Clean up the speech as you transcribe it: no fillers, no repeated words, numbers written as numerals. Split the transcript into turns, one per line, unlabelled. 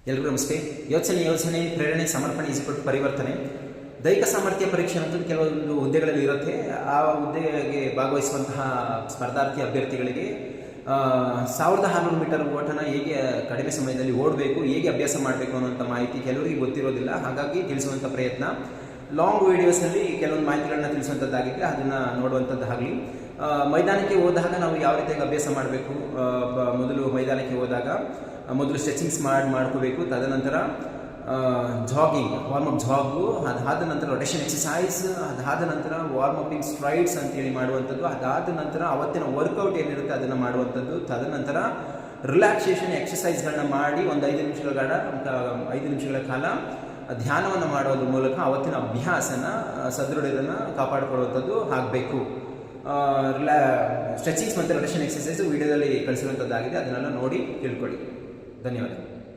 ಎಲ್ರಿಗೂ ನಮಸ್ತೆ. ಯೋಚನೆ ಪ್ರೇರಣೆ ಸಮರ್ಪಣೆ ಈಸ್ಕೊಟ್ಟು ಪರಿವರ್ತನೆ. ದೈಹಿಕ ಸಾಮರ್ಥ್ಯ ಪರೀಕ್ಷೆ ಅನ್ನೋದು ಕೆಲವೊಂದು ಹುದ್ದೆಗಳಲ್ಲಿ ಇರುತ್ತೆ. ಆ ಹುದ್ದೆಗೆ ಭಾಗವಹಿಸುವಂತಹ ಸ್ಪರ್ಧಾರ್ಥಿ ಅಭ್ಯರ್ಥಿಗಳಿಗೆ 1600 ಮೀಟರ್ ಓಟನ ಹೇಗೆ ಕಡಿಮೆ ಸಮಯದಲ್ಲಿ ಓಡಬೇಕು, ಹೇಗೆ ಅಭ್ಯಾಸ ಮಾಡಬೇಕು ಅನ್ನೋಂಥ ಮಾಹಿತಿ ಕೆಲವರಿಗೆ ಗೊತ್ತಿರೋದಿಲ್ಲ. ಹಾಗಾಗಿ ತಿಳಿಸುವಂಥ ಪ್ರಯತ್ನ. ಲಾಂಗ್ ವೀಡಿಯೋಸಲ್ಲಿ ಕೆಲವೊಂದು ಮಾಹಿತಿಗಳನ್ನ ತಿಳಿಸುವಂಥದ್ದಾಗಿದ್ದರೆ ಅದನ್ನು ನೋಡುವಂಥದ್ದಾಗಲಿ. ಮೈದಾನಕ್ಕೆ ಹೋದಾಗ ನಾವು ಯಾವ ರೀತಿಯಾಗಿ ಅಭ್ಯಾಸ ಮಾಡಬೇಕು, ಮೊದಲು ಮೈದಾನಕ್ಕೆ ಹೋದಾಗ ಮೊದಲು ಸ್ಟ್ರೆಚಿಂಗ್ಸ್ ಮಾಡ್ಕೋಬೇಕು. ತದನಂತರ ಜಾಗಿಂಗ್, ವಾರ್ಮಪ್ ಜಾಗು, ಅದಾದ ನಂತರ ರೊಟೇಷನ್ ಎಕ್ಸಸೈಸ್, ಅದಾದ ನಂತರ ವಾರ್ಮಪಿಂಗ್ ಸ್ಟ್ರೈಡ್ಸ್ ಅಂತೇಳಿ ಮಾಡುವಂಥದ್ದು, ಅದಾದ ನಂತರ ಅವತ್ತಿನ ವರ್ಕೌಟ್ ಏನಿರುತ್ತೆ ಅದನ್ನು ಮಾಡುವಂಥದ್ದು, ತದನಂತರ ರಿಲ್ಯಾಕ್ಸೇಷನ್ ಎಕ್ಸಸೈಸ್ಗಳನ್ನ ಮಾಡಿ ಒಂದು 5 ನಿಮಿಷಗಳ ಕಾಲ ಧ್ಯಾನವನ್ನು ಮಾಡೋದ್ರ ಮೂಲಕ ಅವತ್ತಿನ ಅಭ್ಯಾಸನ ಸದೃಢತೆಯನ್ನು ಕಾಪಾಡಿಕೊಳ್ಳುವಂಥದ್ದು ಆಗಬೇಕು. ಸ್ಟ್ರೆಚಿಂಗ್ಸ್ ಮತ್ತು ರೊಟೇಷನ್ ಎಕ್ಸಸೈಸು ವಿಡಿಯೋದಲ್ಲಿ ಕಳಿಸಿರುವಂಥದ್ದಾಗಿದೆ. ಅದನ್ನೆಲ್ಲ ನೋಡಿ ತಿಳ್ಕೊಳ್ಳಿ. ಧನ್ಯವಾದ.